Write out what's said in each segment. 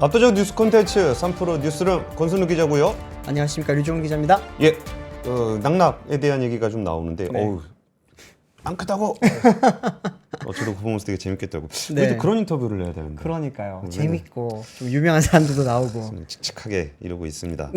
압도적 뉴스 콘텐츠 3프로 뉴스룸 권순우 기자고요. 안녕하십니까, 류종훈 기자입니다. 예, 낙낙에 대한 얘기가 좀 나오는데, 네. 어우, 안 크다고. 저도 그거 보면서 되게 재밌겠다고. 네. 우리도 그런 인터뷰를 해야 되는데. 그러니까요. 재밌고 좀 유명한 사람들도 나오고. 칙칙하게 이러고 있습니다.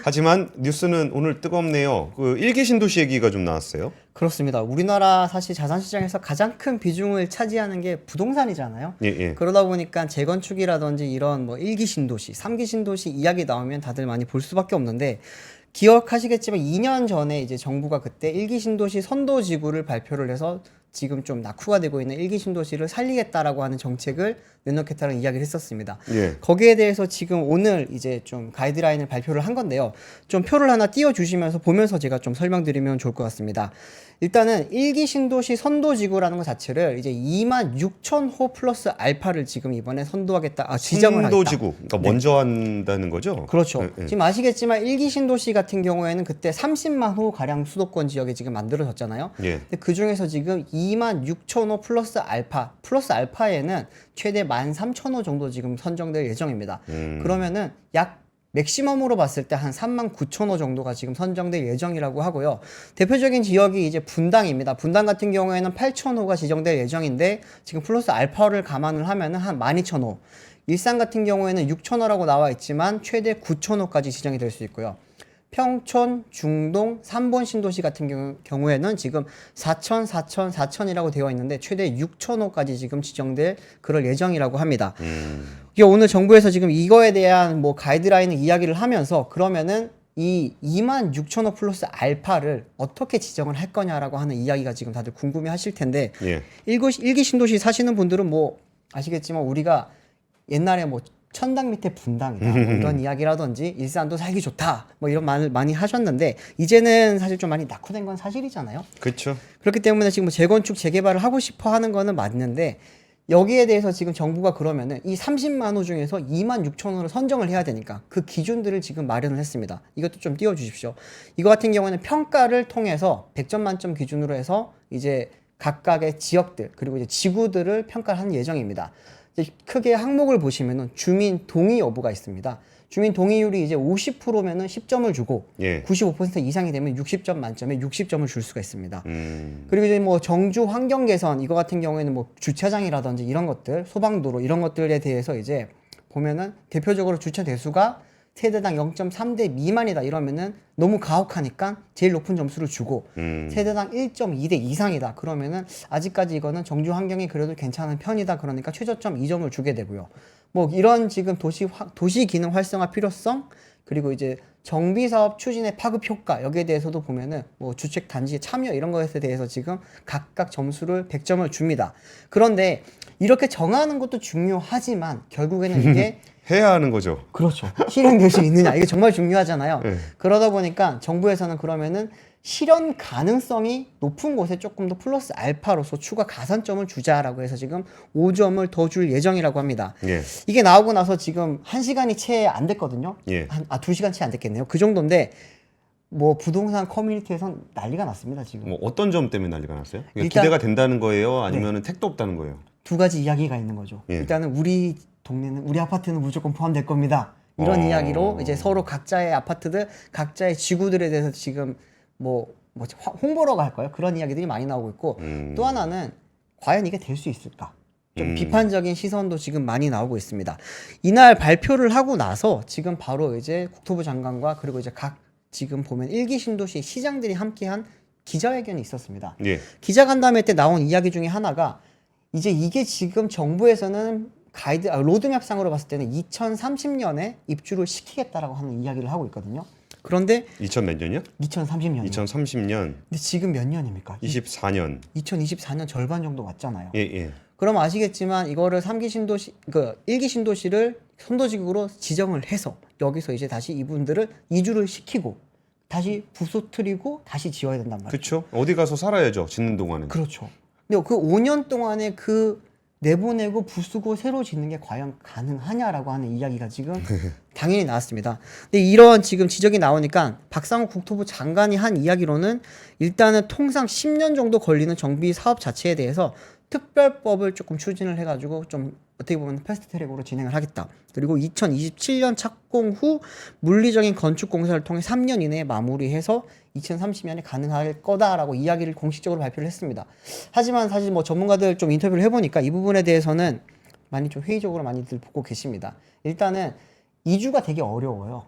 하지만 뉴스는 오늘 뜨겁네요. 그 일기 신도시 얘기가 좀 나왔어요. 그렇습니다. 우리나라 사실 자산시장에서 가장 큰 비중을 차지하는 게 부동산이잖아요. 예, 예. 그러다 보니까 재건축이라든지 이런 뭐 1기 신도시, 3기 신도시 이야기 나오면 다들 많이 볼 수밖에 없는데, 기억하시겠지만 2년 전에 이제 정부가 그때 1기 신도시 선도지구를 발표를 해서 지금 좀 낙후가 되고 있는 1기 신도시를 살리겠다라고 하는 정책을 내놓겠다는 이야기를 했었습니다. 예. 거기에 대해서 지금 오늘 이제 좀 가이드라인을 발표를 한 건데요. 좀 표를 하나 띄워주시면서 보면서 제가 좀 설명드리면 좋을 것 같습니다. 일단은 1기 신도시 선도지구라는 것 자체를 이제 26,000호 플러스 알파를 지금 이번에 선도하겠다, 지정을 하겠다. 선도지구, 그러니까 먼저 한다는 거죠? 그렇죠. 예, 예. 지금 아시겠지만 1기 신도시 같은 경우에는 그때 30만 호 가량 수도권 지역에 지금 만들어졌잖아요. 예. 근데 그 중에서 지금 26,000호 플러스 알파에는 최대 13,000호 정도 지금 선정될 예정입니다. 그러면은 약 맥시멈으로 봤을 때 한 39,000호 정도가 지금 선정될 예정이라고 하고요. 대표적인 지역이 이제 분당입니다. 분당 같은 경우에는 8,000호가 지정될 예정인데 지금 플러스 알파를 감안을 하면은 한 12,000호. 일산 같은 경우에는 6,000호라고 나와 있지만 최대 9,000호까지 지정이 될 수 있고요. 평촌, 중동, 3번 신도시 같은 경우에는 지금 4,000이라고 되어 있는데 최대 6,000호까지 지금 지정될 그럴 예정이라고 합니다. 이게 오늘 정부에서 지금 이거에 대한 뭐 가이드라인을 이야기를 하면서 그러면은 이 26,000호 플러스 알파를 어떻게 지정을 할 거냐라고 하는 이야기가 지금 다들 궁금해 하실 텐데, 예. 1기 신도시 사시는 분들은 뭐 아시겠지만 우리가 옛날에 뭐 천당 밑에 분당이다 뭐 이런 이야기라든지 일산도 살기 좋다 뭐 이런 말을 많이 하셨는데, 이제는 사실 좀 많이 낙후된 건 사실이잖아요. 그렇죠. 그렇기 때문에 지금 뭐 재건축 재개발을 하고 싶어 하는 거는 맞는데, 여기에 대해서 지금 정부가 그러면은 이 30만 호 중에서 26,000호를 선정을 해야 되니까 그 기준들을 지금 마련을 했습니다. 이것도 좀 띄워주십시오. 이거 같은 경우에는 평가를 통해서 100점 만점 기준으로 해서 이제 각각의 지역들 그리고 이제 지구들을 평가를 하는 예정입니다. 크게 항목을 보시면은 주민 동의 여부가 있습니다. 주민 동의율이 이제 50%면은 10점을 주고, 예. 95% 이상이 되면 60점 만점에 60점을 줄 수가 있습니다. 그리고 이제 뭐 정주 환경 개선 이거 같은 경우에는 뭐 주차장이라든지 이런 것들, 소방도로 이런 것들에 대해서 이제 보면은 대표적으로 주차 대수가 세대당 0.3대 미만이다 이러면은 너무 가혹하니까 제일 높은 점수를 주고, 세대당 1.2대 이상이다 그러면은 아직까지 이거는 정주 환경이 그래도 괜찮은 편이다 그러니까 최저점 2점을 주게 되고요. 뭐 이런 지금 도시 기능 활성화 필요성, 그리고 이제 정비 사업 추진의 파급 효과 여기에 대해서도 보면은 뭐 주택 단지의 참여 이런 것에 대해서 지금 각각 점수를 100점을 줍니다. 그런데 이렇게 정하는 것도 중요하지만 결국에는 이게 해야 하는 거죠. 그렇죠. 실현될 수 있느냐 이게 정말 중요하잖아요. 네. 그러다 보니까 정부에서는 그러면은 실현 가능성이 높은 곳에 조금 더 플러스 알파로서 추가 가산점을 주자라고 해서 지금 5점을 더 줄 예정이라고 합니다. 예. 이게 나오고 나서 지금 1시간이 채 안 됐거든요. 예. 2시간 채 안 됐겠네요. 그 정도인데 뭐 부동산 커뮤니티에선 난리가 났습니다. 지금 뭐 어떤 점 때문에 난리가 났어요? 그러니까 일단- 기대가 된다는 거예요? 아니면 택도 없다는 거예요? 두 가지 이야기가 있는 거죠. 예. 일단은 우리 동네는, 우리 아파트는 무조건 포함될 겁니다. 이런 이야기로 이제 서로 각자의 아파트들, 각자의 지구들에 대해서 지금 뭐 홍보라고 할까요? 그런 이야기들이 많이 나오고 있고, 또 하나는 과연 이게 될 수 있을까? 좀 비판적인 시선도 지금 많이 나오고 있습니다. 이날 발표를 하고 나서 지금 바로 이제 국토부 장관과 그리고 이제 각 지금 보면 1기 신도시 시장들이 함께한 기자회견이 있었습니다. 예. 기자간담회 때 나온 이야기 중에 하나가 이제 이게 지금 정부에서는 로드맵상으로 봤을 때는 2030년에 입주를 시키겠다라고 하는 이야기를 하고 있거든요. 그런데 2000 몇 년이요? 2030년. 2030년, 근데 지금 몇 년입니까? 24년. 2024년 절반 정도 왔잖아요. 예, 예. 그럼 아시겠지만 이거를 3기 신도시, 1기 신도시를 선도지구로 지정을 해서 여기서 이제 다시 이분들을 이주를 시키고 다시 부서뜨리고 다시 지어야 된단 말이에요. 그렇죠. 어디 가서 살아야죠. 짓는 동안은. 그렇죠. 근데 그 5년 동안에 내보내고 부수고 새로 짓는 게 과연 가능하냐라고 하는 이야기가 지금 당연히 나왔습니다. 근데 이런 지금 지적이 나오니까 박상욱 국토부 장관이 한 이야기로는 일단은 통상 10년 정도 걸리는 정비 사업 자체에 대해서 특별법을 조금 추진을 해가지고 좀 어떻게 보면 패스트트랙으로 진행을 하겠다. 그리고 2027년 착공 후 물리적인 건축 공사를 통해 3년 이내에 마무리해서 2030년에 가능할 거다라고 이야기를 공식적으로 발표를 했습니다. 하지만 사실 뭐 전문가들 좀 인터뷰를 해보니까 이 부분에 대해서는 많이 좀 회의적으로 많이들 보고 계십니다. 일단은 이주가 되게 어려워요.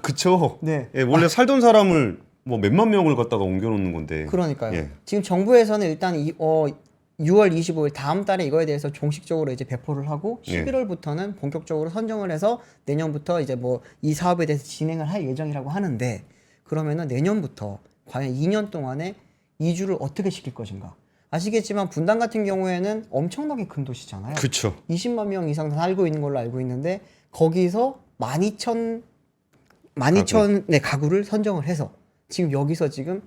그쵸. 네. 예, 원래 살던 사람을 뭐 몇만 명을 갖다가 옮겨놓는 건데. 그러니까요. 예. 지금 정부에서는 일단 6월 25일 다음 달에 이거에 대해서 공식적으로 이제 배포를 하고 예. 11월부터는 본격적으로 선정을 해서 내년부터 이제 뭐 이 사업에 대해서 진행을 할 예정이라고 하는데 그러면은 내년부터 과연 2년 동안에 이주를 어떻게 시킬 것인가? 아시겠지만 분당 같은 경우에는 엄청나게 큰 도시잖아요. 그쵸. 20만 명 이상 살고 있는 걸로 알고 있는데 거기서 12,000 네, 가구를 선정을 해서 지금 여기서 지금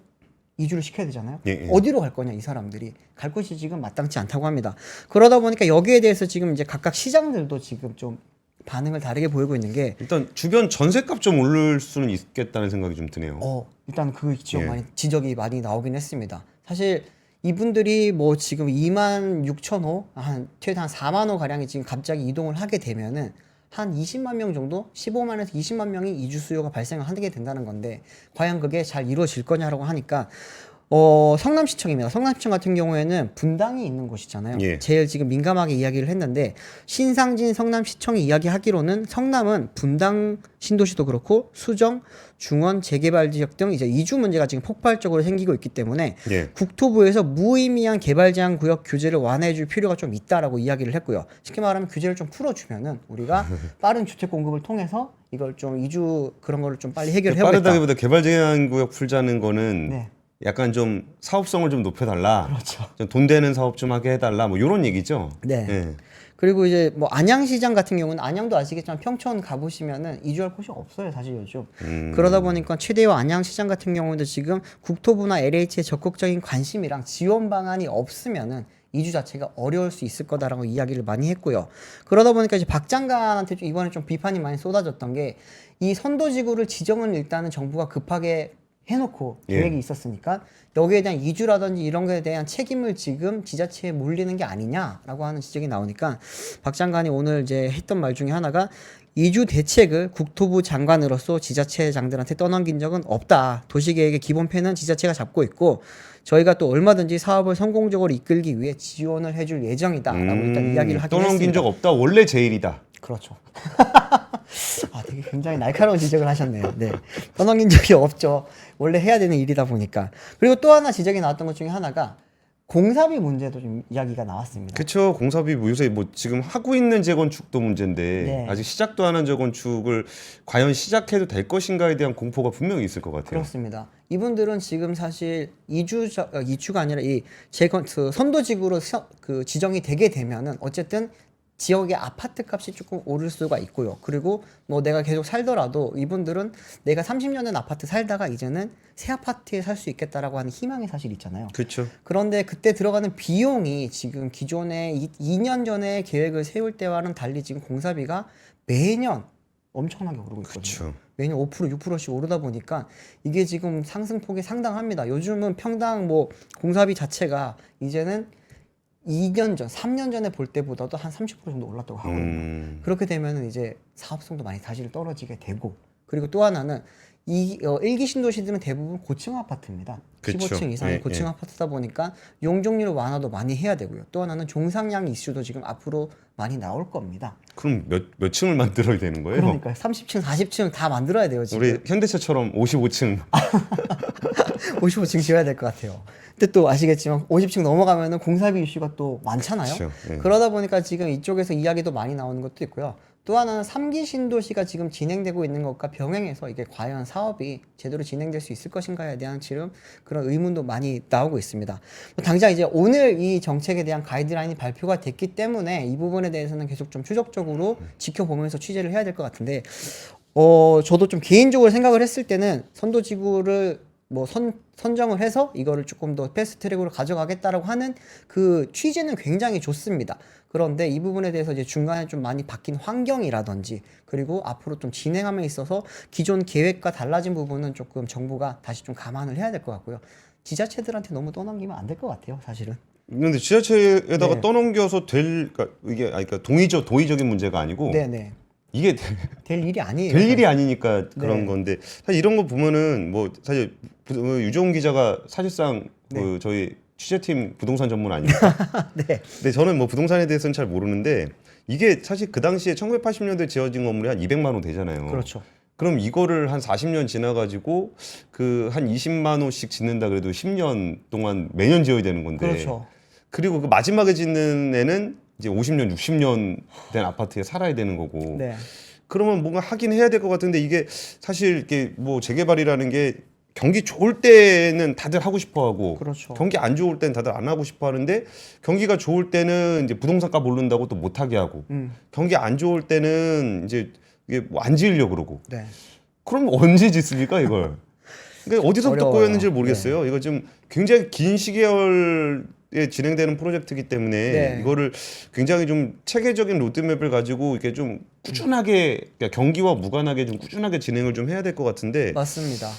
이주를 시켜야 되잖아요. 예, 예. 어디로 갈 거냐 이 사람들이 갈 곳이 지금 마땅치 않다고 합니다. 그러다 보니까 여기에 대해서 지금 이제 각각 시장들도 지금 좀 반응을 다르게 보이고 있는 게 일단 주변 전셋값 좀 오를 수는 있겠다는 생각이 좀 드네요. 일단 그 지적 예. 많이 지적이 많이 나오긴 했습니다. 사실 이분들이 뭐 지금 26,000호 한 최대 한 4만 호 가량이 지금 갑자기 이동을 하게 되면은 한 20만 명 정도 15만에서 20만 명이 이주 수요가 발생을 하게 된다는 건데 과연 그게 잘 이루어질 거냐라고 하니까 성남시청입니다. 성남시청 같은 경우에는 분당이 있는 곳이잖아요. 예. 제일 지금 민감하게 이야기를 했는데 신상진 성남시청이 이야기하기로는 성남은 분당 신도시도 그렇고 수정, 중원, 재개발 지역 등 이제 이주 문제가 지금 폭발적으로 생기고 있기 때문에 예. 국토부에서 무의미한 개발 제한 구역 규제를 완화해 줄 필요가 좀 있다라고 이야기를 했고요. 쉽게 말하면 규제를 좀 풀어주면은 우리가 빠른 주택 공급을 통해서 이걸 좀 이주 그런 거를 좀 빨리 해결해 보겠다. 빠르다기보다 개발 제한 구역 풀자는 거는 네. 약간 좀 사업성을 좀 높여달라. 그렇죠. 좀 돈 되는 사업 좀 하게 해달라. 뭐 이런 얘기죠. 네. 예. 그리고 이제 뭐 안양시장 같은 경우는 안양도 아시겠지만 평촌 가보시면은 이주할 곳이 없어요 사실 요즘. 그러다 보니까 최대와 안양시장 같은 경우도 지금 국토부나 LH의 적극적인 관심이랑 지원 방안이 없으면은 이주 자체가 어려울 수 있을 거다라고 이야기를 많이 했고요. 그러다 보니까 이제 박 장관한테 좀 이번에 좀 비판이 많이 쏟아졌던 게 이 선도지구를 지정은 일단은 정부가 급하게 해놓고 예. 계획이 있었으니까 여기에 대한 이주라든지 이런 거에 대한 책임을 지금 지자체에 몰리는 게 아니냐라고 하는 지적이 나오니까 박 장관이 오늘 이제 했던 말 중에 하나가 이주 대책을 국토부 장관으로서 지자체장들한테 떠넘긴 적은 없다. 도시계획의 기본편은 지자체가 잡고 있고 저희가 또 얼마든지 사업을 성공적으로 이끌기 위해 지원을 해줄 예정이다라고 일단 이야기를 하긴 떠넘긴 했습니다. 적 없다. 원래 제일이다. 그렇죠. 되게 굉장히 날카로운 지적을 하셨네요. 네. 떠넘긴 적이 없죠. 원래 해야 되는 일이다 보니까. 그리고 또 하나 지적이 나왔던 것 중에 하나가 공사비 문제도 좀 이야기가 나왔습니다. 그쵸. 공사비 뭐 요새 뭐 지금 하고 있는 재건축도 문제인데 네. 아직 시작도 안 한 재건축을 과연 시작해도 될 것인가에 대한 공포가 분명히 있을 것 같아요. 그렇습니다. 이분들은 지금 사실 이주가 아니라 이 선도지구로 그 지정이 되게 되면은 어쨌든 지역의 아파트 값이 조금 오를 수가 있고요. 그리고 뭐 내가 계속 살더라도 이분들은 내가 30년 된 아파트 살다가 이제는 새 아파트에 살 수 있겠다라고 하는 희망이 사실 있잖아요. 그렇죠. 그런데 그때 들어가는 비용이 지금 기존에 2년 전에 계획을 세울 때와는 달리 지금 공사비가 매년 엄청나게 오르고 있거든요. 그렇죠. 매년 5% 6%씩 오르다 보니까 이게 지금 상승폭이 상당합니다. 요즘은 평당 뭐 공사비 자체가 이제는 2년 전, 3년 전에 볼 때보다도 한 30% 정도 올랐다고 하거든요. 그렇게 되면은 이제 사업성도 많이 다시 떨어지게 되고 그리고 또 하나는 일기 신도시들은 대부분 고층 아파트입니다. 그쵸. 15층 이상의 예, 고층 예. 아파트다 보니까 용적률 완화도 많이 해야 되고요. 또 하나는 종상량 이슈도 지금 앞으로 많이 나올 겁니다. 그럼 몇 층을 만들어야 되는 거예요? 그러니까 30층, 40층 다 만들어야 돼요, 지금. 우리 현대차처럼 55층. 55층 지어야 될 것 같아요. 근데 또 아시겠지만 50층 넘어가면은 공사비 이슈가 또 많잖아요. 그렇죠. 예. 그러다 보니까 지금 이쪽에서 이야기도 많이 나오는 것도 있고요. 또 하나는 3기 신도시가 지금 진행되고 있는 것과 병행해서 이게 과연 사업이 제대로 진행될 수 있을 것인가에 대한 지금 그런 의문도 많이 나오고 있습니다. 뭐 당장 이제 오늘 이 정책에 대한 가이드라인이 발표가 됐기 때문에 이 부분에 대해서는 계속 좀 추적적으로 지켜보면서 취재를 해야 될 것 같은데 저도 좀 개인적으로 생각을 했을 때는 선도지구를 뭐 선정을 해서 이거를 조금 더 패스트 트랙으로 가져가겠다라고 하는 그 취지는 굉장히 좋습니다. 그런데 이 부분에 대해서 이제 중간에 좀 많이 바뀐 환경이라든지 그리고 앞으로 좀 진행함에 있어서 기존 계획과 달라진 부분은 조금 정부가 다시 좀 감안을 해야 될 것 같고요. 지자체들한테 너무 떠넘기면 안 될 것 같아요, 사실은. 근데 지자체에다가 네. 떠넘겨서 그러니까 이게 그러니까 도의적인 문제가 아니고 네네. 이게 될 일이 아니에요. 될 일이 아니니까 그런 네. 건데 사실 이런 거 보면은 뭐 사실 유종 기자가 사실상 네. 그 저희 취재팀 부동산 전문 아닙니까? 네. 근데 저는 뭐 부동산에 대해서는 잘 모르는데 이게 사실 그 당시에 1980년대 지어진 건물이 한 200만 호 되잖아요. 그렇죠. 그럼 이거를 한 40년 지나가지고 그 한 20만 호씩 짓는다 그래도 10년 동안 매년 지어야 되는 건데. 그렇죠. 그리고 그 마지막에 짓는 애는 이제 50년, 60년 된 아파트에 살아야 되는 거고. 네. 그러면 뭔가 하긴 해야 될 것 같은데 이게 사실 이렇게 뭐 재개발이라는 게 경기 좋을 때는 다들 하고 싶어 하고 그렇죠. 경기 안 좋을 때는 다들 안 하고 싶어 하는데 경기가 좋을 때는 이제 부동산 값 오른다고 또 못 하게 하고 경기 안 좋을 때는 이제 이게 뭐 안 지으려고 그러고 네. 그럼 언제 짓습니까 이걸? 그러니까 어디서부터 어려워요. 꼬였는지 모르겠어요. 이거 좀 굉장히 긴 시계열에 진행되는 프로젝트이기 때문에 네. 이거를 굉장히 좀 체계적인 로드맵을 가지고 이렇게 좀 꾸준하게 그러니까 경기와 무관하게 좀 꾸준하게 진행을 좀 해야 될 것 같은데. 맞습니다.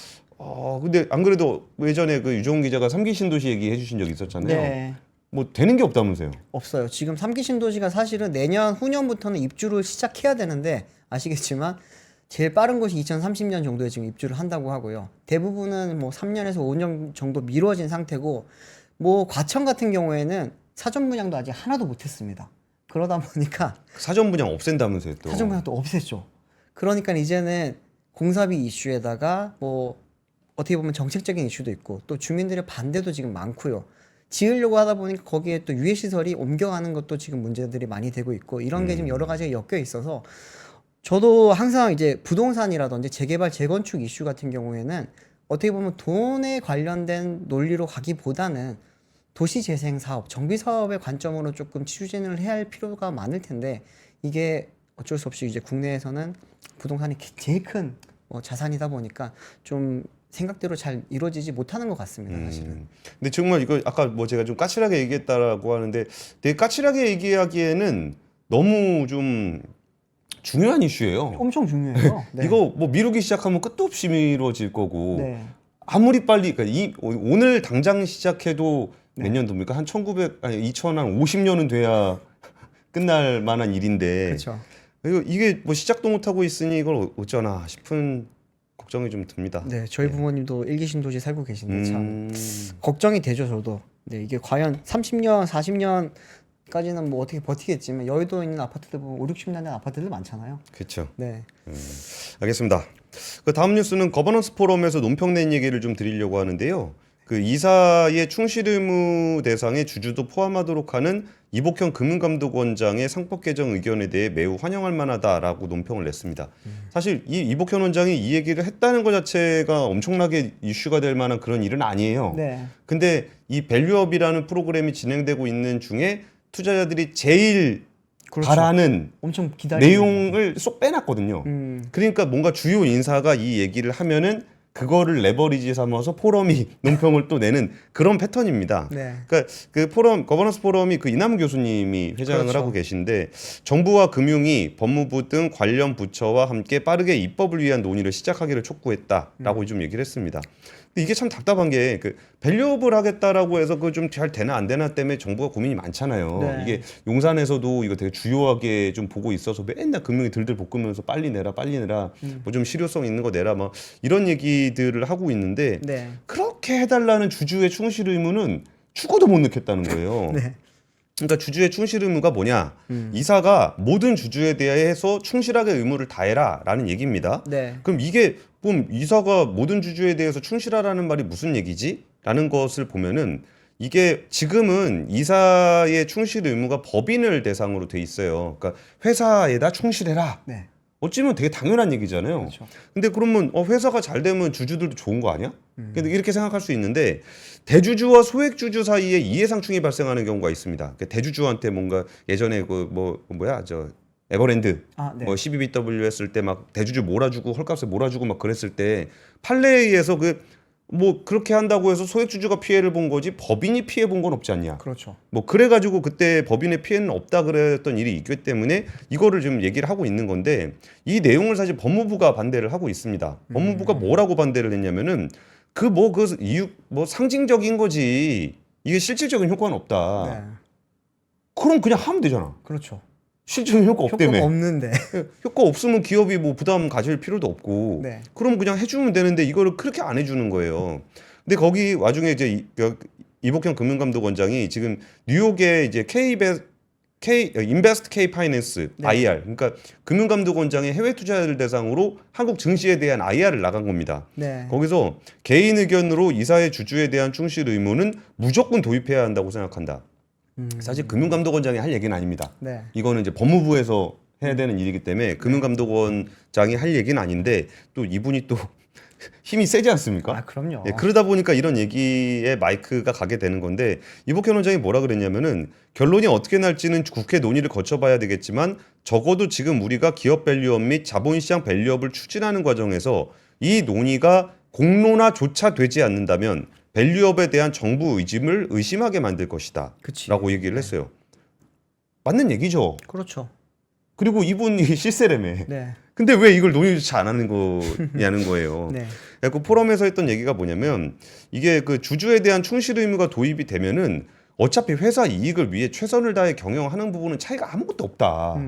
근데 안 그래도 예전에 그 유종 기자가 3기 신도시 얘기해 주신 적 있었잖아요. 네. 뭐 되는 게 없다면서요? 없어요. 지금 3기 신도시가 사실은 내년 후년부터는 입주를 시작해야 되는데 아시겠지만 제일 빠른 곳이 2030년 정도에 지금 입주를 한다고 하고요. 대부분은 뭐 3년에서 5년 정도 미뤄진 상태고 뭐 과천 같은 경우에는 사전 분양도 아직 하나도 못 했습니다. 그러다 보니까 사전 분양 없앤다면서요 또. 사전 분양 또 없앴죠. 그러니까 이제는 공사비 이슈에다가 뭐 어떻게 보면 정책적인 이슈도 있고 또 주민들의 반대도 지금 많고요. 지으려고 하다 보니까 거기에 또 유해시설이 옮겨가는 것도 지금 문제들이 많이 되고 있고 이런 게 지금 여러 가지가 엮여 있어서 저도 항상 이제 부동산이라든지 재개발, 재건축 이슈 같은 경우에는 어떻게 보면 돈에 관련된 논리로 가기보다는 도시재생 사업, 정비 사업의 관점으로 조금 추진을 해야 할 필요가 많을 텐데 이게 어쩔 수 없이 이제 국내에서는 부동산이 제일 큰 자산이다 보니까 좀 생각대로 잘 이루어지지 못하는 것 같습니다, 사실은. 근데 정말 이거 아까 뭐 제가 좀 까칠하게 얘기했다라고 하는데 되게 까칠하게 얘기하기에는 너무 좀 중요한 이슈예요. 엄청 중요해요. 네. 이거 뭐 미루기 시작하면 끝도 없이 미뤄질 거고 네. 아무리 빨리 그러니까 오늘 당장 시작해도 몇 네. 년도입니까? 한 2050년은 돼야 끝날 만한 일인데 그렇죠. 이게 뭐 시작도 못 하고 있으니 이걸 어쩌나 싶은 걱정이 좀 듭니다. 네, 저희 부모님도 일기 신도시 살고 계신데 참 음, 걱정이 되죠, 저도. 네, 이게 과연 30년, 40년까지는 뭐 어떻게 버티겠지만 여의도에 있는 아파트들 보면 5, 60년 된 아파트들 많잖아요. 그렇죠. 네. 알겠습니다. 그 다음 뉴스는 거버넌스 포럼에서 논평 낸 얘기를 좀 드리려고 하는데요. 그 이사의 충실 의무 대상에 주주도 포함하도록 하는 이복현 금융감독원장의 상법 개정 의견에 대해 매우 환영할 만하다라고 논평을 냈습니다. 사실 이 이복현 원장이 이 얘기를 했다는 것 자체가 엄청나게 이슈가 될 만한 그런 일은 아니에요. 네. 근데 이 밸류업이라는 프로그램이 진행되고 있는 중에 투자자들이 제일 그렇죠. 바라는 엄청 기다리는 내용을 쏙 빼놨거든요. 그러니까 뭔가 주요 인사가 이 얘기를 하면은 그거를 레버리지 삼아서 포럼이 논평을 또 내는 그런 패턴입니다. 네. 그러니까 그 포럼 거버넌스 포럼이 그 이남우 교수님이 회장을 그렇죠. 하고 계신데 정부와 금융이 법무부 등 관련 부처와 함께 빠르게 입법을 위한 논의를 시작하기를 촉구했다라고 좀 얘기를 했습니다. 근데 이게 참 답답한 게 그 밸류업을 하겠다라고 해서 그 좀 잘 되나 안 되나 때문에 정부가 고민이 많잖아요. 네. 이게 용산에서도 이거 되게 주요하게 좀 보고 있어서 맨날 금융이 들들 볶으면서 빨리 내라 뭐 좀 실효성 있는 거 내라 막 이런 얘기들을 하고 있는데 네. 그렇게 해달라는 주주의 충실 의무는 죽어도 못 넣겠다는 거예요. 네. 그러니까 주주의 충실 의무가 뭐냐? 이사가 모든 주주에 대해서 충실하게 의무를 다해라라는 얘기입니다. 네. 그럼 이게 그럼 이사가 모든 주주에 대해서 충실하라는 말이 무슨 얘기지? 라는 것을 보면은 이게 지금은 이사의 충실 의무가 법인을 대상으로 돼 있어요. 그러니까 회사에다 충실해라. 네. 어찌면 되게 당연한 얘기잖아요. 그렇죠. 근데 그러면 회사가 잘 되면 주주들도 좋은 거 아니야? 근데 이렇게 생각할 수 있는데 대주주와 소액주주 사이에 이해상충이 발생하는 경우가 있습니다. 그러니까 대주주한테 뭔가 예전에 그 저 에버랜드 아, 네. 뭐 12BW 했을 때 막 대주주 몰아주고 헐값에 몰아주고 막 그랬을 때 판례에 의해서 그 뭐 그렇게 한다고 해서 소액주주가 피해를 본 거지 법인이 피해 본 건 없지 않냐. 그렇죠. 뭐 그래가지고 그때 법인의 피해는 없다 그랬던 일이 있기 때문에 이거를 지금 얘기를 하고 있는 건데 이 내용을 사실 법무부가 반대를 하고 있습니다. 법무부가 뭐라고 반대를 했냐면은 그 이유 뭐 상징적인 거지 이게 실질적인 효과는 없다. 네. 그럼 그냥 하면 되잖아. 그렇죠. 실질적인 효과 없다며. 효과가 없는데. 효과 없으면 기업이 뭐 부담 가질 필요도 없고 네. 그럼 그냥 해주면 되는데 이거를 그렇게 안 해주는 거예요. 근데 거기 와중에 이제 이복현 금융감독원장이 지금 뉴욕의 이제 인베스트 K 파이낸스 네. IR 그러니까 금융감독원장의 해외 투자를 대상으로 한국 증시에 대한 IR을 나간 겁니다. 네. 거기서 개인 의견으로 이사의 주주에 대한 충실 의무는 무조건 도입해야 한다고 생각한다. 사실 금융감독원장이 할 얘기는 아닙니다. 네. 이거는 이제 법무부에서 해야 되는 일이기 때문에 금융감독원장이 할 얘기는 아닌데 또 이분이 또 힘이 세지 않습니까? 아, 그럼요. 예, 그러다 보니까 이런 얘기에 마이크가 가게 되는 건데 이복현 원장이 뭐라 그랬냐면은 결론이 어떻게 날지는 국회 논의를 거쳐봐야 되겠지만 적어도 지금 우리가 기업 밸류업 및 자본시장 밸류업을 추진하는 과정에서 이 논의가 공론화조차 되지 않는다면 밸류업에 대한 정부 의지를 의심하게 만들 것이다. 그치. 라고 얘기를 했어요. 맞는 얘기죠. 그렇죠. 그리고 이분이 실세라며. 네. 근데 왜 이걸 논의조차 안 하는 거냐는 거예요. 네. 그 포럼에서 했던 얘기가 뭐냐면 이게 그 주주에 대한 충실 의무가 도입이 되면은 어차피 회사 이익을 위해 최선을 다해 경영하는 부분은 차이가 아무것도 없다.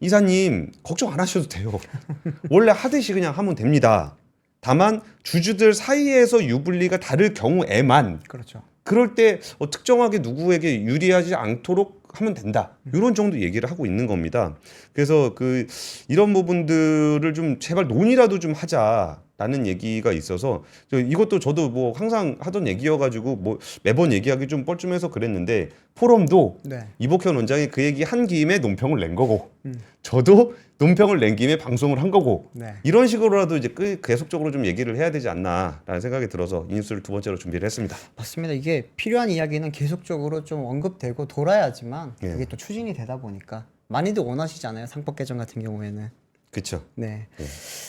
이사님 걱정 안 하셔도 돼요. 원래 하듯이 그냥 하면 됩니다. 다만 주주들 사이에서 유불리가 다를 경우에만 그렇죠. 그럴 때 특정하게 누구에게 유리하지 않도록 하면 된다. 이런 정도 얘기를 하고 있는 겁니다. 그래서 이런 부분들을 좀 제발 논의라도 좀 하자라는 얘기가 있어서 이것도 저도 뭐 항상 하던 얘기여가지고 뭐 매번 얘기하기 좀 뻘쭘해서 그랬는데 포럼도 네. 이복현 원장이 그 얘기 한 김에 논평을 낸 거고 저도 논평을 낸 김에 방송을 한 거고 네. 이런 식으로라도 이제 계속적으로 좀 얘기를 해야 되지 않나라는 생각이 들어서 이 뉴스를 두 번째로 준비를 했습니다. 맞습니다. 이게 필요한 이야기는 계속적으로 좀 언급되고 돌아야지만 예. 그게 또 추진이 되다 보니까 많이들 원하시잖아요. 상법 개정 같은 경우에는. 그렇죠. 네.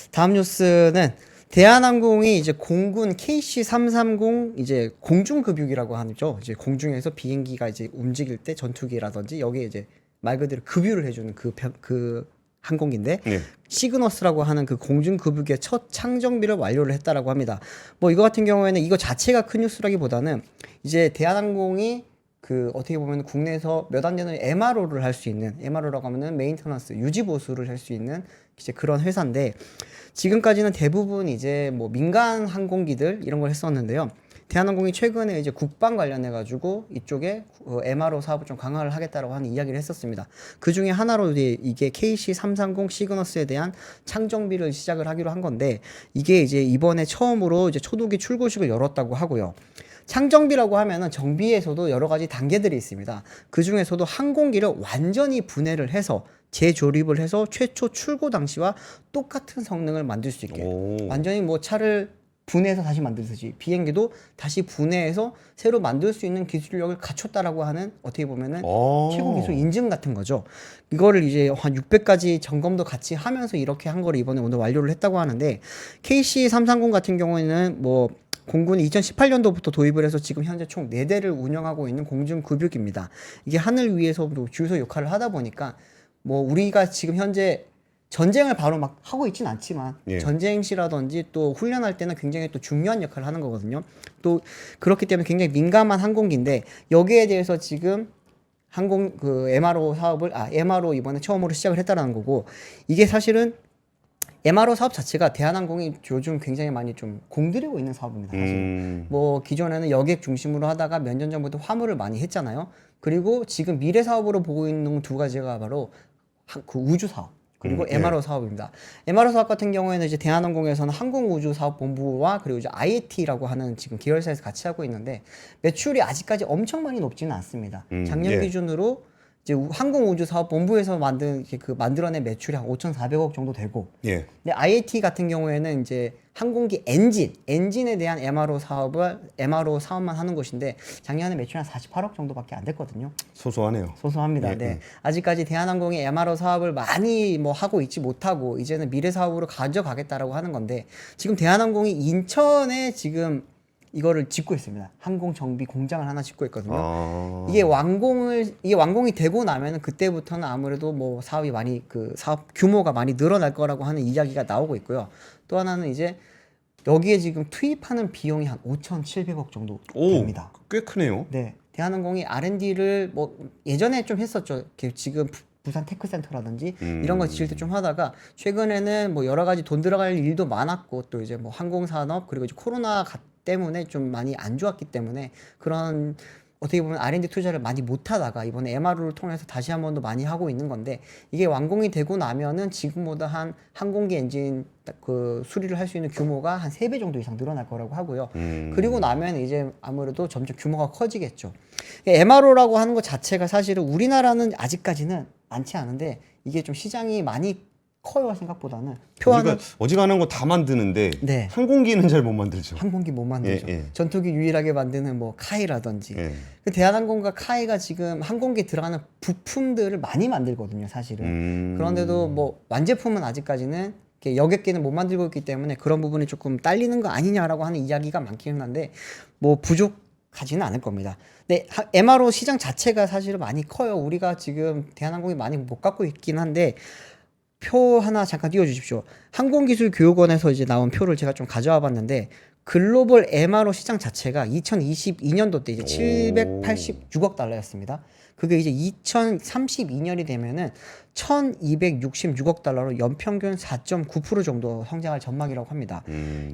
다음 뉴스는 대한항공이 이제 공군 KC-330 이제 공중급유기라고 하죠. 이제 공중에서 비행기가 이제 움직일 때 전투기라든지 여기에 이제 말 그대로 급유를 해주는 그 항공기인데 네. 시그너스라고 하는 그 공중급유기의 첫 창정비를 완료를 했다라고 합니다. 뭐 이거 같은 경우에는 이거 자체가 큰 뉴스라기보다는 이제 대한항공이 그 어떻게 보면 국내에서 몇 안 되는 MRO를 할 수 있는 MRO라고 하면은 메인터넌스 유지 보수를 할 수 있는 이제 그런 회사인데 지금까지는 대부분 이제 뭐 민간 항공기들 이런 걸 했었는데요. 대한항공이 최근에 이제 국방 관련해 가지고 이쪽에 MRO 사업을 좀 강화를 하겠다라고 하는 이야기를 했었습니다. 그 중에 하나로 이게 KC-330 시그너스에 대한 창정비를 시작을 하기로 한 건데 이게 이제 이번에 처음으로 이제 초도기 출고식을 열었다고 하고요. 창정비라고 하면은 정비에서도 여러 가지 단계들이 있습니다. 그 중에서도 항공기를 완전히 분해를 해서 재조립을 해서 최초 출고 당시와 똑같은 성능을 만들 수 있게 완전히 뭐 차를 분해해서 다시 만들듯이 비행기도 다시 분해해서 새로 만들 수 있는 기술력을 갖췄다라고 하는 어떻게 보면은 최고 기술 인증 같은 거죠. 이거를 이제 한 600가지 점검도 같이 하면서 이렇게 한 거를 이번에 오늘 완료를 했다고 하는데 KC-330 같은 경우에는 뭐 공군이 2018년도부터 도입을 해서 지금 현재 총 4대를 운영하고 있는 공중급유기입니다. 이게 하늘 위에서 주유소 역할을 하다 보니까 뭐 우리가 지금 현재 전쟁을 바로 막 하고 있진 않지만 예. 전쟁 시라든지 또 훈련할 때는 굉장히 또 중요한 역할을 하는 거거든요. 또 그렇기 때문에 굉장히 민감한 항공기인데 여기에 대해서 지금 항공 그 MRO 사업을 MRO 이번에 처음으로 시작을 했다라는 거고 이게 사실은 MRO 사업 자체가 대한항공이 요즘 굉장히 많이 좀 공들이고 있는 사업입니다. 사실. 뭐 기존에는 여객 중심으로 하다가 몇 년 전부터 화물을 많이 했잖아요. 그리고 지금 미래 사업으로 보고 있는 두 가지가 바로 그 우주 사업. 그리고 MRO 사업입니다. MRO 사업 같은 경우에는 이제 대한항공에서는 항공우주사업본부와 그리고 이제 IAT라고 하는 지금 계열사에서 같이 하고 있는데 매출이 아직까지 엄청 많이 높지는 않습니다. 작년 예. 기준으로 이제 항공우주사업본부에서 만들어낸 매출이 한 5,400억 정도 되고, 예. 근데 IAT 같은 경우에는 이제 항공기 엔진에 대한 MRO 사업만 하는 곳인데 작년에 매출 한 48억 정도밖에 안 됐거든요. 소소하네요. 소소합니다. 네. 아직까지 대한항공이 MRO 사업을 많이 뭐 하고 있지 못하고 이제는 미래 사업으로 가져가겠다라고 하는 건데 지금 대한항공이 인천에 지금 이거를 짓고 있습니다. 항공 정비 공장을 하나 짓고 있거든요. 아. 이게 완공이 되고 나면은 그때부터는 아무래도 뭐 사업이 많이 그 사업 규모가 많이 늘어날 거라고 하는 이야기가 나오고 있고요. 또 하나는 이제 여기에 지금 투입하는 비용이 한 5,700억 정도 됩니다. 꽤 크네요. 네, 대한항공이 R&D를 뭐 예전에 좀 했었죠. 이렇게 지금 부산 테크센터라든지 이런 거 지을 때 좀 하다가 최근에는 뭐 여러 가지 돈 들어갈 일도 많았고 또 이제 뭐 항공산업 그리고 이제 코로나 때문에 좀 많이 안 좋았기 때문에 그런 어떻게 보면 R&D 투자를 많이 못 하다가 이번에 MRO를 통해서 다시 한 번 더 많이 하고 있는 건데 이게 완공이 되고 나면은 지금보다 한 항공기 엔진 그 수리를 할 수 있는 규모가 한 3배 정도 이상 늘어날 거라고 하고요. 그리고 나면 이제 아무래도 점점 규모가 커지겠죠. MRO라고 하는 것 자체가 사실은 우리나라는 아직까지는 많지 않은데 이게 좀 시장이 많이 커요 생각보다는. 우리가 어지간한 거 다 만드는데 네. 항공기는 잘 못 만들죠. 항공기 못 만들죠. 예. 전투기 유일하게 만드는 뭐 카이라든지. 예. 그 대한항공과 카이가 지금 항공기에 들어가는 부품들을 많이 만들거든요, 사실은. 그런데도 뭐 완제품은 아직까지는 이렇게 여객기는 못 만들고 있기 때문에 그런 부분이 조금 딸리는 거 아니냐라고 하는 이야기가 많기는 한데 뭐 부족하지는 않을 겁니다. 근데 MRO 시장 자체가 사실은 많이 커요. 우리가 지금 대한항공이 많이 못 갖고 있긴 한데 표 하나 잠깐 띄워주십시오. 항공기술교육원에서 이제 나온 표를 제가 좀 가져와 봤는데 글로벌 MRO 시장 자체가 2022년도 때 이제 786억 달러였습니다. 그게 이제 2032년이 되면은 1266억 달러로 연평균 4.9% 정도 성장할 전망이라고 합니다.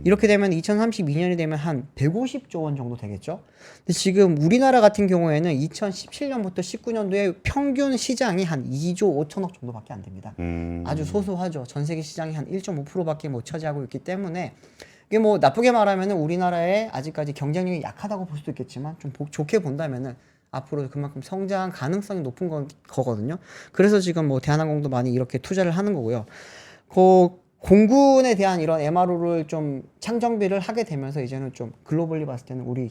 이렇게 되면 2032년이 되면 한 150조 원 정도 되겠죠. 근데 지금 우리나라 같은 경우에는 2017년부터 19년도에 평균 시장이 한 2조 5천억 정도밖에 안 됩니다. 아주 소소하죠. 전 세계 시장이 한 1.5%밖에 못 차지하고 있기 때문에 이게 뭐 나쁘게 말하면은 우리나라의 아직까지 경쟁력이 약하다고 볼 수도 있겠지만 좀 좋게 본다면은 앞으로 그만큼 성장 가능성이 높은 거거든요. 그래서 지금 뭐 대한항공도 많이 이렇게 투자를 하는 거고요. 공군에 대한 이런 MRO를 좀 창정비를 하게 되면서 이제는 좀 글로벌리 봤을 때는 우리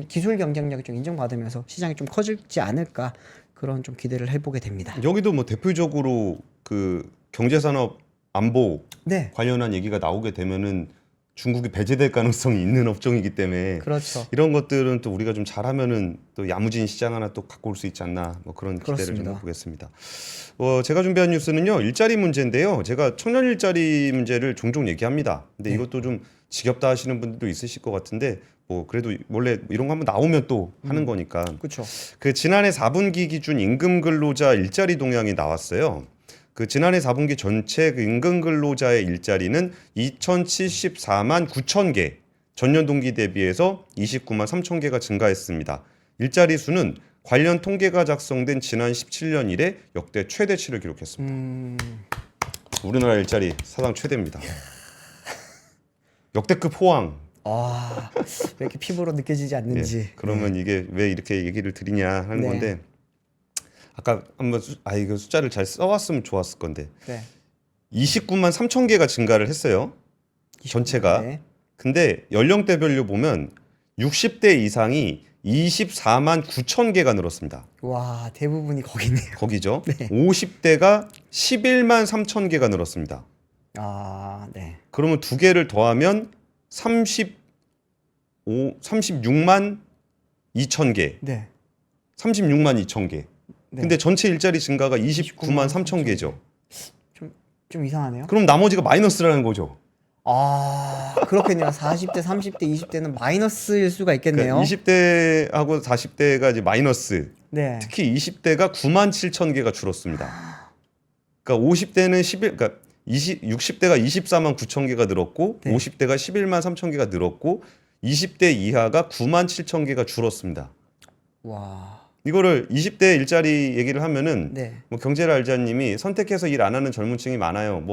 기술 경쟁력이 좀 인정받으면서 시장이 좀 커질지 않을까 그런 좀 기대를 해보게 됩니다. 여기도 뭐 대표적으로 그 경제산업 안보 네. 관련한 얘기가 나오게 되면은 중국이 배제될 가능성이 있는 업종이기 때문에 그렇죠. 이런 것들은 또 우리가 좀 잘하면은 또 야무진 시장 하나 또 갖고 올 수 있지 않나 뭐 그런 기대를 그렇습니다. 좀 해보겠습니다. 제가 준비한 뉴스는요 일자리 문제인데요. 제가 청년 일자리 문제를 종종 얘기합니다. 근데 네. 이것도 좀 지겹다 하시는 분들도 있으실 것 같은데 뭐 그래도 원래 이런 거 한번 나오면 또 하는 거니까. 그렇죠. 그 지난해 4분기 기준 임금 근로자 일자리 동향이 나왔어요. 그 지난해 4분기 전체 그 임금 근로자의 일자리는 2,074만 9천 개, 전년 동기 대비해서 29만 3천 개가 증가했습니다. 일자리 수는 관련 통계가 작성된 지난 17년 이래 역대 최대치를 기록했습니다. 우리나라 일자리 사상 최대입니다. 역대급 호황. 왜 이렇게 피부로 느껴지지 않는지. 그러면 이게 왜 이렇게 얘기를 드리냐 하는 네. 건데 아까 한번 이거 숫자를 잘 써왔으면 좋았을 건데 네. 29만 3천 개가 증가를 했어요. 전체가. 네. 근데 연령대별로 보면 60대 이상이 24만 9천 개가 늘었습니다. 와, 대부분이 거기네요. 거기죠. 네. 50대가 11만 3천 개가 늘었습니다. 네. 그러면 두 개를 더하면 36만 2천 개. 네. 36만 2천 개. 네. 근데 전체 일자리 증가가 29만 3천 개죠. 좀 이상하네요. 그럼 나머지가 마이너스라는 거죠. 그렇겠네요. 40대, 30대, 20대는 마이너스일 수가 있겠네요. 그러니까 20대하고 40대가 이제 마이너스. 네. 특히 20대가 9만 7천 개가 줄었습니다. 그러니까 50대는 60대가 24만 9천 개가 늘었고 네. 50대가 11만 3천 개가 늘었고 20대 이하가 9만 7천 개가 줄었습니다. 와. 이거를 20대 일자리 얘기를 하면은 네. 뭐 경제를 알자님이 선택해서 일 안 하는 젊은층이 많아요.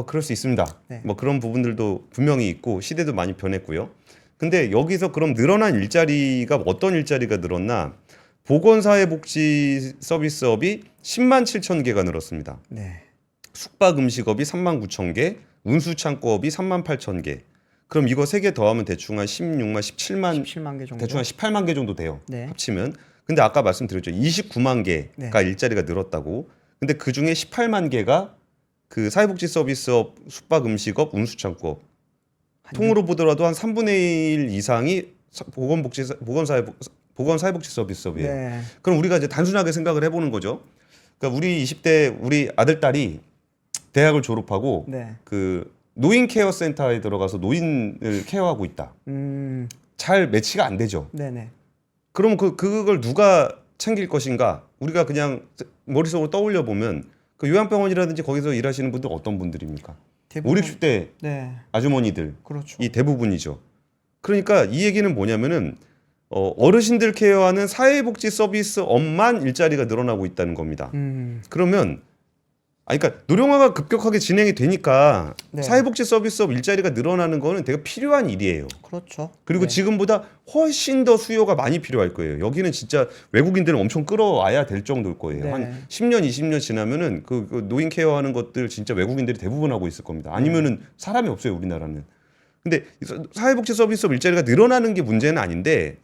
그럴 수 있습니다. 네. 뭐 그런 부분들도 분명히 있고 시대도 많이 변했고요. 근데 여기서 그럼 늘어난 일자리가 어떤 일자리가 늘었나? 보건사회복지 서비스업이 10만 7천 개가 늘었습니다. 네. 숙박음식업이 3만 9천 개, 운수창고업이 3만 8천 개. 그럼 이거 세 개 더하면 대충 한 16만, 17만 개 정도. 대충 한 18만 개 정도 돼요. 네. 합치면. 근데 아까 말씀드렸죠. 29만 개가 네. 일자리가 늘었다고. 근데 그 중에 18만 개가 그 사회복지 서비스업, 숙박음식업, 운수창고업. 통으로 보더라도 한 3분의 1 이상이 보건사회복지 서비스업이에요. 네. 그럼 우리가 이제 단순하게 생각을 해보는 거죠. 그러니까 우리 20대 우리 아들 딸이 대학을 졸업하고 네. 그 노인 케어 센터에 들어가서 노인을 케어하고 있다. 음. 잘 매치가 안 되죠. 네네. 그럼 그걸 누가 챙길 것인가? 우리가 그냥 머릿속으로 떠올려 보면 그 요양병원이라든지 거기서 일하시는 분들 어떤 분들입니까? 대부분 5, 60대 네. 아주머니들 그렇죠. 이 대부분이죠. 그러니까 이 얘기는 뭐냐면은 어르신들 케어하는 사회복지 서비스업만 일자리가 늘어나고 있다는 겁니다. 그러면 그러니까 노령화가 급격하게 진행이 되니까 네. 사회복지 서비스업 일자리가 늘어나는 거는 되게 필요한 일이에요. 그렇죠. 그리고 네. 지금보다 훨씬 더 수요가 많이 필요할 거예요. 여기는 진짜 외국인들은 엄청 끌어와야 될 정도일 거예요. 네. 한 10년, 20년 지나면은 그 노인 케어하는 것들 진짜 외국인들이 대부분 하고 있을 겁니다. 아니면은 사람이 없어요, 우리나라는. 근데 사회복지 서비스업 일자리가 늘어나는 게 문제는 아닌데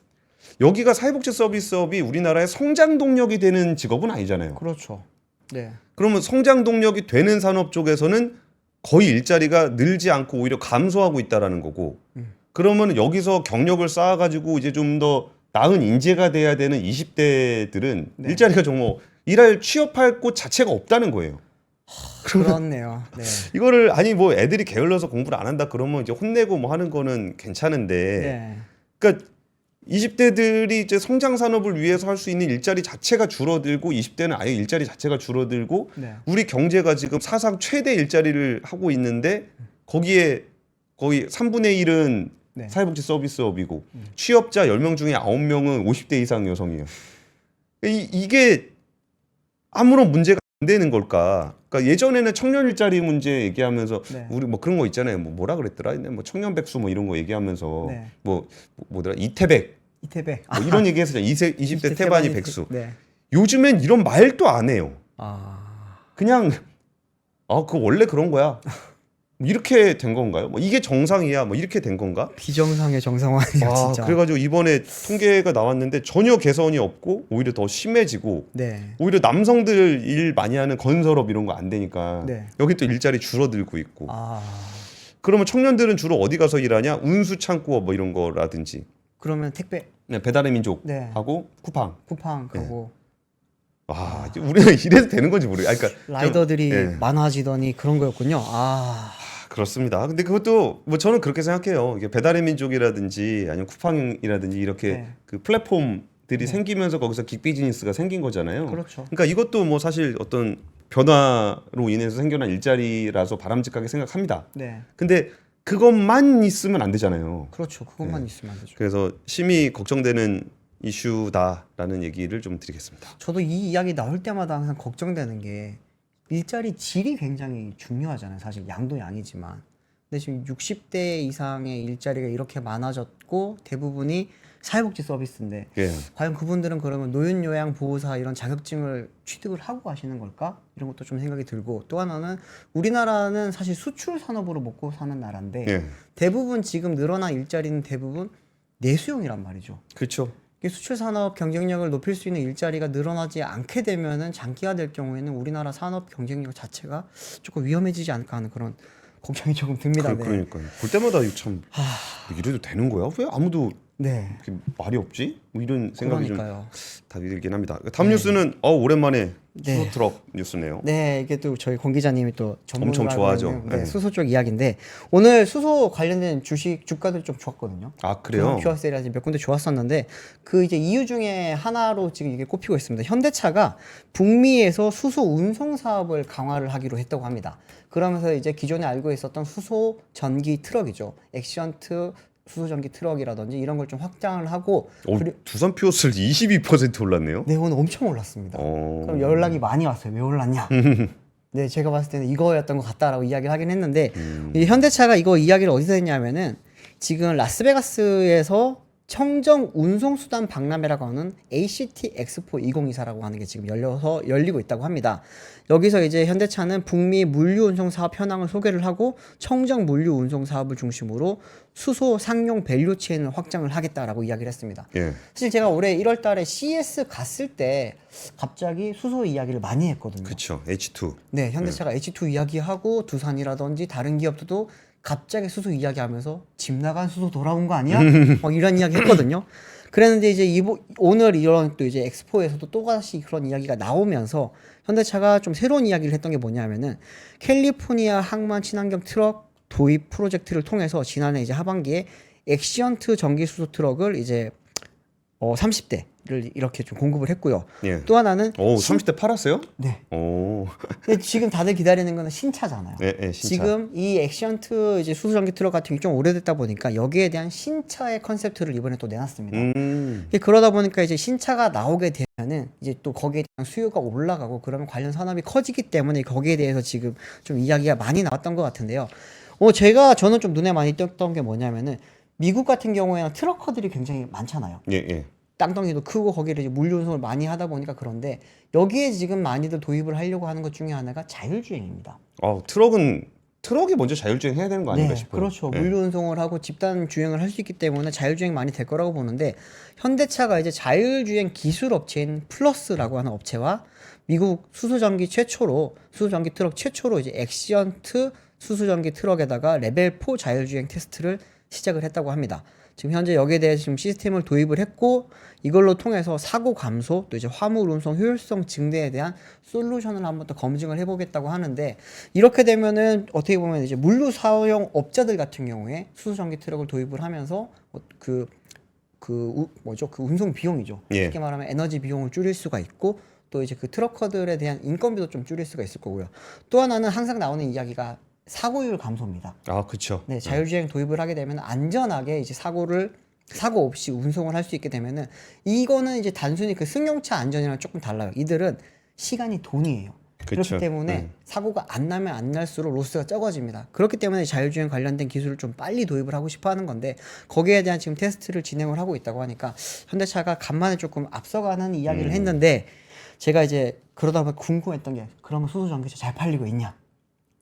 여기가 사회복지 서비스업이 우리나라의 성장 동력이 되는 직업은 아니잖아요. 그렇죠. 네. 그러면 성장 동력이 되는 산업 쪽에서는 거의 일자리가 늘지 않고 오히려 감소하고 있다라는 거고 그러면 여기서 경력을 쌓아가지고 이제 좀 더 나은 인재가 돼야 되는 20대들은 네. 일자리가 정말 일할 취업할 곳 자체가 없다는 거예요. 그렇네요. 네. 이거를 아니 뭐 애들이 게을러서 공부를 안 한다 그러면 이제 혼내고 뭐 하는 거는 괜찮은데 네. 그러니까 20대들이 이제 성장 산업을 위해서 할 수 있는 일자리 자체가 줄어들고 20대는 아예 일자리 자체가 줄어들고 네. 우리 경제가 지금 사상 최대 일자리를 하고 있는데 거기에 거의 3분의 1은 네. 사회복지 서비스업이고 취업자 10명 중에 9명은 50대 이상 여성이에요. 이게 아무런 문제가 안 되는 걸까? 그러니까 예전에는 청년 일자리 문제 얘기하면서 네. 우리 뭐 그런 거 있잖아요. 뭐라 그랬더라? 뭐 청년 백수 뭐 이런 거 얘기하면서 네. 뭐더라? 이태백 이태백. 뭐 이런 얘기 했었잖아요. 20대 태반이 백수. 네. 요즘엔 이런 말도 안 해요. 아. 그냥 그거 원래 그런 거야. 이렇게 된 건가요? 뭐 이게 정상이야. 뭐 이렇게 된 건가? 비정상의 정상화네요, 진짜. 그래가지고 이번에 통계가 나왔는데 전혀 개선이 없고 오히려 더 심해지고 네. 오히려 남성들 일 많이 하는 건설업 이런 거 안 되니까 네. 여기 또 일자리 줄어들고 있고. 아. 그러면 청년들은 주로 어디 가서 일하냐? 운수 창고 뭐 이런 거라든지 그러면 택배 그냥 배달의 민족 네. 하고 쿠팡. 쿠팡 가고 이제 우리가 이래도 되는 건지 모르겠어요. 그러니까 라이더들이 예. 많아지더니 그런 거였군요. 아. 그렇습니다. 근데 그것도 뭐 저는 그렇게 생각해요. 이게 배달의 민족이라든지 아니면 쿠팡이라든지 이렇게 네. 그 플랫폼들이 생기면서 거기서 긱 비즈니스가 생긴 거잖아요. 그렇죠. 그러니까 이것도 뭐 사실 어떤 변화로 인해서 생겨난 일자리라서 바람직하게 생각합니다. 네. 근데 그것만 있으면 안 되잖아요. 그렇죠. 그것만 있으면 안 되죠. 그래서 심히 걱정되는 이슈다라는 얘기를 좀 드리겠습니다. 저도 이 이야기 나올 때마다 항상 걱정되는 게 일자리 질이 굉장히 중요하잖아요. 사실 양도 양이지만. 근데 지금 60대 이상의 일자리가 이렇게 많아졌고 대부분이 사회복지 서비스인데 예. 과연 그분들은 그러면 노인요양보호사 이런 자격증을 취득을 하고 하시는 걸까? 이런 것도 좀 생각이 들고 또 하나는 우리나라는 사실 수출 산업으로 먹고 사는 나라인데 예. 대부분 지금 늘어난 일자리는 대부분 내수용이란 말이죠. 그렇죠. 이 수출 산업 경쟁력을 높일 수 있는 일자리가 늘어나지 않게 되면은 장기화될 경우에는 우리나라 산업 경쟁력 자체가 조금 위험해지지 않을까 하는 그런 걱정이 조금 듭니다. 네. 그러니까요. 볼 때마다 이거 참 이래도 되는 거야? 왜 아무도 네. 이렇게 말이 없지? 뭐 이런 생각이 그러니까요. 좀 답이 들긴 합니다. 다음 뉴스는 오랜만에 네. 수소 트럭 뉴스네요. 네, 이게 또 저희 권 기자님이 또 전문가로 엄청 좋아하죠. 있는, 네, 네. 수소 쪽 이야기인데 오늘 수소 관련된 주가들 좀 좋았거든요. 아 그래요? QR셀이라든지 몇 군데 좋았었는데 그 이제 이유 중에 하나로 지금 이게 꼽히고 있습니다. 현대차가 북미에서 수소 운송 사업을 강화를 하기로 했다고 합니다. 그러면서 이제 기존에 알고 있었던 수소 전기 트럭이죠. 액션트 수소 전기 트럭이라든지 이런 걸 좀 확장을 하고 두산 퓨어슬 22% 올랐네요. 네, 오늘 엄청 올랐습니다. 어. 그럼 연락이 많이 왔어요. 왜 올랐냐? 네, 제가 봤을 때는 이거였던 것 같다라고 이야기를 하긴 했는데 이 현대차가 이거 이야기를 어디서 했냐면은 지금 라스베가스에서 청정 운송수단 박람회라고 하는 ACT 엑스포 2024라고 하는 게 지금 열리고 있다고 합니다. 여기서 이제 현대차는 북미 물류 운송 사업 현황을 소개를 하고 청정 물류 운송 사업을 중심으로 수소 상용 밸류 체인을 확장을 하겠다라고 이야기를 했습니다. 예. 사실 제가 올해 1월 달에 CES 갔을 때 갑자기 수소 이야기를 많이 했거든요. 그렇죠. H2. 네, 현대차가 H2 이야기하고 두산이라든지 다른 기업들도 갑자기 수소 이야기하면서 집 나간 수소 돌아온 거 아니야? 막 이런 이야기 했거든요. 그랬는데 이제 오늘 이런 또 이제 엑스포에서도 또다시 그런 이야기가 나오면서 현대차가 좀 새로운 이야기를 했던 게 뭐냐면은 캘리포니아 항만 친환경 트럭 도입 프로젝트를 통해서 지난해 이제 하반기에 엑시언트 전기 수소 트럭을 이제 30대를 이렇게 좀 공급을 했고요. 예. 또 하나는 오, 30대 팔았어요? 네. 오. 근데 지금 다들 기다리는 거는 신차잖아요. 네, 네, 신차. 지금 이 엑시언트 이제 수소 전기 트럭 같은 게 좀 오래됐다 보니까 여기에 대한 신차의 컨셉트를 이번에 또 내놨습니다. 그러다 보니까 이제 신차가 나오게 되면은 이제 또 거기에 대한 수요가 올라가고 그러면 관련 산업이 커지기 때문에 거기에 대해서 지금 좀 이야기가 많이 나왔던 것 같은데요. 저는 좀 눈에 많이 띄었던 게 뭐냐면은 미국 같은 경우에는 트럭커들이 굉장히 많잖아요. 예, 예. 땅덩이도 크고 거기를 이제 물류 운송을 많이 하다 보니까 그런데 여기에 지금 많이들 도입을 하려고 하는 것 중에 하나가 자율주행입니다. 트럭이 먼저 자율주행 해야 되는 거 아닌가 싶어요. 그렇죠. 예. 물류 운송을 하고 집단 주행을 할 수 있기 때문에 자율주행 많이 될 거라고 보는데 현대차가 이제 자율주행 기술 업체인 플러스라고 하는 업체와 미국 수소전기 트럭 최초로 이제 엑시언트 수소전기 트럭에다가 레벨 4 자율주행 테스트를 시작을 했다고 합니다. 지금 현재 여기에 대해서 지금 시스템을 도입을 했고 이걸로 통해서 사고 감소 또 이제 화물 운송 효율성 증대에 대한 솔루션을 한번 또 검증을 해보겠다고 하는데 이렇게 되면은 어떻게 보면 이제 물류 사용 업자들 같은 경우에 수소전기 트럭을 도입을 하면서 그 운송 비용이죠. 예. 쉽게 말하면 에너지 비용을 줄일 수가 있고 또 이제 그 트럭커들에 대한 인건비도 좀 줄일 수가 있을 거고요. 또 하나는 항상 나오는 이야기가 사고율 감소입니다. 아, 그렇죠. 네, 자율주행 도입을 하게 되면 안전하게 이제 사고 없이 운송을 할 수 있게 되면은 이거는 이제 단순히 그 승용차 안전이랑 조금 달라요. 이들은 시간이 돈이에요. 그쵸. 그렇기 때문에 사고가 안 나면 안 날수록 로스가 적어집니다. 그렇기 때문에 자율주행 관련된 기술을 좀 빨리 도입을 하고 싶어 하는 건데 거기에 대한 지금 테스트를 진행을 하고 있다고 하니까 현대차가 간만에 조금 앞서가는 이야기를 했는데 제가 이제 그러다 보면 궁금했던 게 그러면 수소 전기차 잘 팔리고 있냐?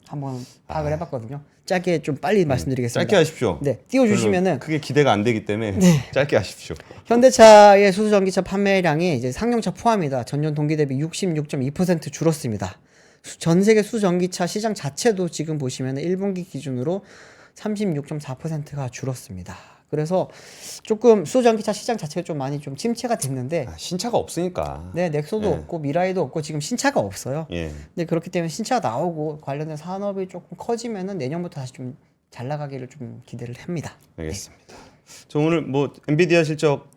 한번 파악을 해봤거든요. 짧게 좀 빨리 말씀드리겠습니다. 짧게 하십시오. 네, 띄워주시면은 별로 크게 기대가 안 되기 때문에 짧게 하십시오. 현대차의 수소 전기차 판매량이 이제 상용차 포함이다. 전년 동기 대비 66.2% 줄었습니다. 전 세계 수소 전기차 시장 자체도 지금 보시면 1분기 기준으로 36.4%가 줄었습니다. 그래서 조금 수소 전기차 시장 자체가 좀 많이 좀 침체가 됐는데 신차가 없으니까. 네, 넥소도 없고 미라이도 없고 지금 신차가 없어요. 예. 근데 그렇기 때문에 신차가 나오고 관련된 산업이 조금 커지면은 내년부터 다시 좀 잘 나가기를 좀 기대를 합니다. 알겠습니다. 저 오늘 뭐 엔비디아 실적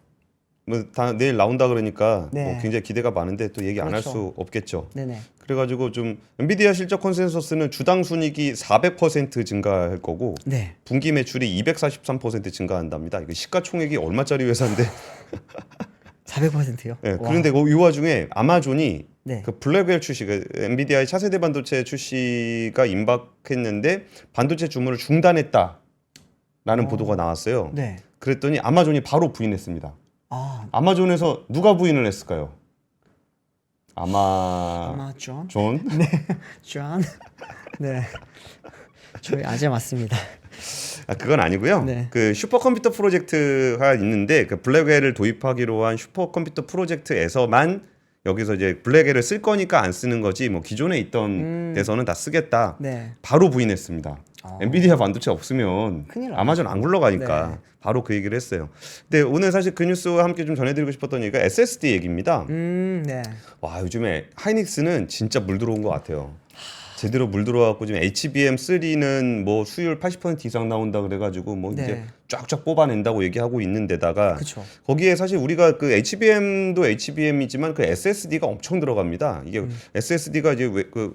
내일 나온다 그러니까 네. 뭐 굉장히 기대가 많은데 또 얘기 안 할 그렇죠. 수 없겠죠. 네네. 그래가지고 좀 엔비디아 실적 컨센서스는 주당 순이익이 400% 증가할 거고 네. 분기 매출이 243% 증가한답니다. 이거 시가총액이 얼마짜리 회사인데? 400%요? 네, 그런데 이 와중에 아마존이 네. 그 블랙웰 출시가 엔비디아의 차세대 반도체 출시가 임박했는데 반도체 주문을 중단했다라는 보도가 나왔어요. 네. 그랬더니 아마존이 바로 부인했습니다. 아, 아마존에서 누가 부인을 했을까요? 아마존? 존? 존? 네. 저희 아재 맞습니다. 그건 아니고요. 네. 그 슈퍼컴퓨터 프로젝트가 있는데 그 블랙웰을 도입하기로 한 슈퍼컴퓨터 프로젝트에서만 여기서 이제 블랙웰을 쓸 거니까 안 쓰는 거지 뭐 기존에 있던 데서는 다 쓰겠다. 네. 바로 부인했습니다. 엔비디아 반도체 없으면 큰일 나죠. 아마존 안 굴러가니까 네. 바로 그 얘기를 했어요. 근데 오늘 사실 그 뉴스와 함께 좀 전해드리고 싶었던 얘기가 SSD 얘기입니다. 네. 와, 요즘에 하이닉스는 진짜 물 들어온 것 같아요. 제대로 물 들어와갖고 지금 HBM3는 뭐 수율 80% 이상 나온다 그래가지고 뭐 네. 이제 쫙쫙 뽑아낸다고 얘기하고 있는데다가 그쵸. 거기에 사실 우리가 그 HBM도 HBM이지만 그 SSD가 엄청 들어갑니다. 이게 SSD가 이제 그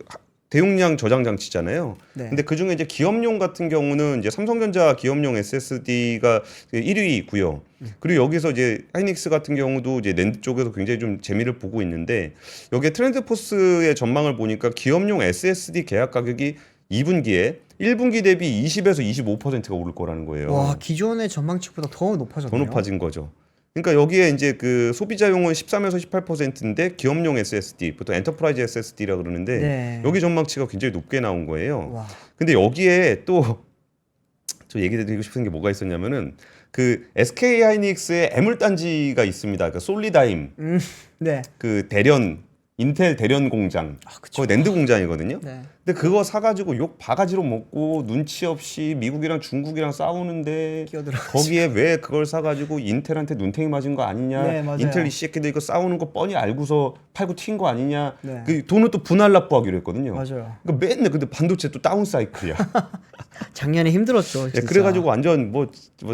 대용량 저장 장치잖아요. 네. 근데 그 중에 이제 기업용 같은 경우는 이제 삼성전자 기업용 SSD가 1위고요. 그리고 여기서 이제 하이닉스 같은 경우도 이제 낸드 쪽에서 굉장히 좀 재미를 보고 있는데 여기에 트렌드포스의 전망을 보니까 기업용 SSD 계약 가격이 2분기에 1분기 대비 20에서 25%가 오를 거라는 거예요. 와, 기존의 전망치보다 더 높아졌네요. 더 높아진 거죠. 그러니까 여기에 이제 그 소비자용은 13에서 18%인데 기업용 SSD, 보통 엔터프라이즈 SSD라 그러는데 네. 여기 전망치가 굉장히 높게 나온 거예요. 와. 근데 여기에 또 저 얘기 드리고 싶은 게 뭐가 있었냐면은 그 SK 하이닉스의 애물단지가 있습니다. 그 솔리다임 네. 그 대련 인텔 대련 공장, 거기 낸드 공장이거든요. 네. 근데 그거 사가지고 욕 바가지로 먹고 눈치 없이 미국이랑 중국이랑 싸우는데 끼어들어가지고. 거기에 왜 그걸 사가지고 인텔한테 눈탱이 맞은 거 아니냐, 네, 맞아요. 인텔 이 새끼들 이거 싸우는 거 뻔히 알고서 팔고 튄 거 아니냐, 네. 그 돈은 또 분할 납부하기로 했거든요. 맞아요. 그러니까 맨날 근데 반도체 또 다운 사이클이야. 작년에 힘들었죠. 예, 진짜. 그래가지고 완전 뭐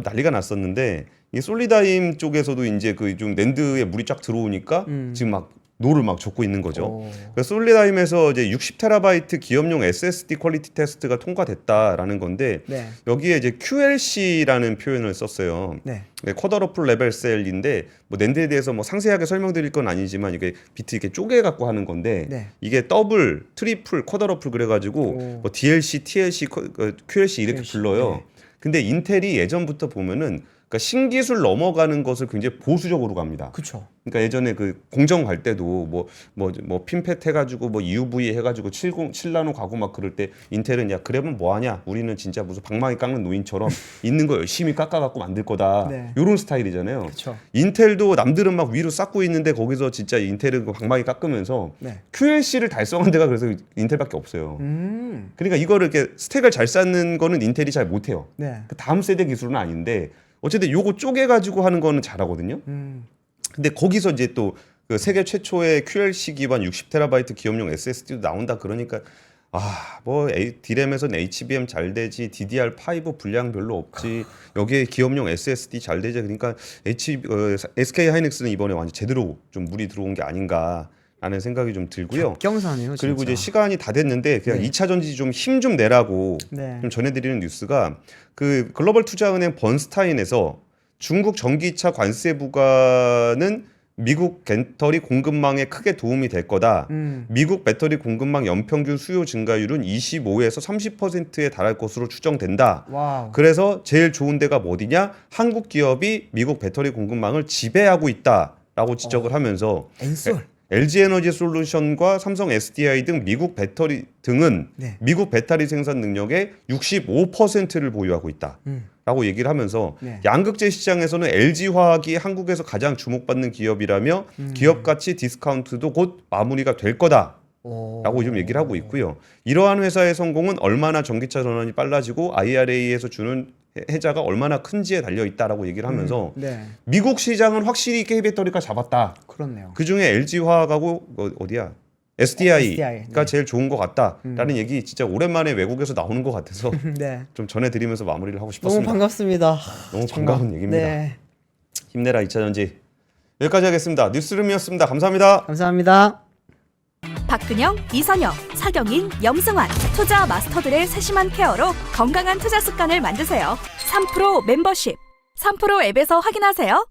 난리가 났었는데 이 솔리다임 쪽에서도 이제 그 좀 낸드에 물이 쫙 들어오니까 지금 막 노를 막 젓고 있는 거죠. 오. 그래서 솔리다임에서 이제 60TB 기업용 SSD 퀄리티 테스트가 통과됐다라는 건데 네. 여기에 이제 QLC라는 표현을 썼어요. 네. 쿼더러플 레벨 셀인데 뭐 낸드에 대해서 뭐 상세하게 설명드릴 건 아니지만 이게 비트 이렇게 쪼개 갖고 하는 건데 네. 이게 더블, 트리플, 쿼더러플 그래가지고 오. 뭐 DLC, TLC, QLC 이렇게 QLC, 불러요. 네. 근데 인텔이 예전부터 보면은 그러니까 신기술 넘어가는 것을 굉장히 보수적으로 갑니다. 그쵸. 그러니까 예전에 그 공정 갈 때도 뭐 핀팻 해가지고 뭐 EUV 해가지고 7나노 가고 막 그럴 때 인텔은 야 그래면 뭐하냐 우리는 진짜 무슨 방망이 깎는 노인처럼 있는 거 열심히 깎아갖고 만들 거다 네. 요런 스타일이잖아요. 그쵸. 인텔도 남들은 막 위로 쌓고 있는데 거기서 진짜 인텔은 그 방망이 깎으면서 네. QLC를 달성한 데가 그래서 인텔밖에 없어요. 그러니까 이거를 이렇게 스택을 잘 쌓는 거는 인텔이 잘 못해요. 네. 그 다음 세대 기술은 아닌데 어쨌든 요거 쪼개가지고 하는 거는 잘하거든요. 근데 거기서 이제 또 그 세계 최초의 QLC 기반 60TB 기업용 SSD도 나온다 그러니까 뭐 D램에서는 HBM 잘 되지 DDR5 분량 별로 없지 여기에 기업용 SSD 잘 되지 그러니까 SK 하이닉스는 이번에 완전 제대로 좀 물이 들어온 게 아닌가라는 생각이 좀 들고요. 경사네요. 그리고 진짜. 이제 시간이 다 됐는데 그냥 네. 2차 전지 좀 힘 좀 내라고 네. 좀 전해드리는 뉴스가 그 글로벌 투자은행 번스타인에서 중국 전기차 관세 부과는 미국 배터리 공급망에 크게 도움이 될 거다. 미국 배터리 공급망 연평균 수요 증가율은 25에서 30%에 달할 것으로 추정된다. 와우. 그래서 제일 좋은 데가 어디냐? 한국 기업이 미국 배터리 공급망을 지배하고 있다라고 지적을 하면서 엔솔. LG 에너지 솔루션과 삼성 SDI 등 미국 배터리 등은 네. 미국 배터리 생산 능력의 65%를 보유하고 있다라고 얘기를 하면서 네. 양극재 시장에서는 LG화학이 한국에서 가장 주목받는 기업이라며 기업 가치 디스카운트도 곧 마무리가 될 거다라고 좀 얘기를 하고 있고요. 이러한 회사의 성공은 얼마나 전기차 전환이 빨라지고 IRA에서 주는 혜자가 얼마나 큰지에 달려 있다라고 얘기를 하면서 네. 미국 시장은 확실히 K배터리가 잡았다. 그렇네요. 그 중에 LG화학하고 어디야? SDI가 네. 제일 좋은 것 같다라는 얘기 진짜 오랜만에 외국에서 나오는 것 같아서 네. 좀 전해드리면서 마무리를 하고 너무 싶었습니다. 반갑습니다. 너무 반가운 얘기입니다. 네. 힘내라 2차전지. 여기까지 하겠습니다. 뉴스룸이었습니다. 감사합니다. 감사합니다. 박근영, 이선영, 사경인, 염승환 투자 마스터들의 세심한 케어로 건강한 투자 습관을 만드세요. 3프로 멤버십 3프로 앱에서 확인하세요.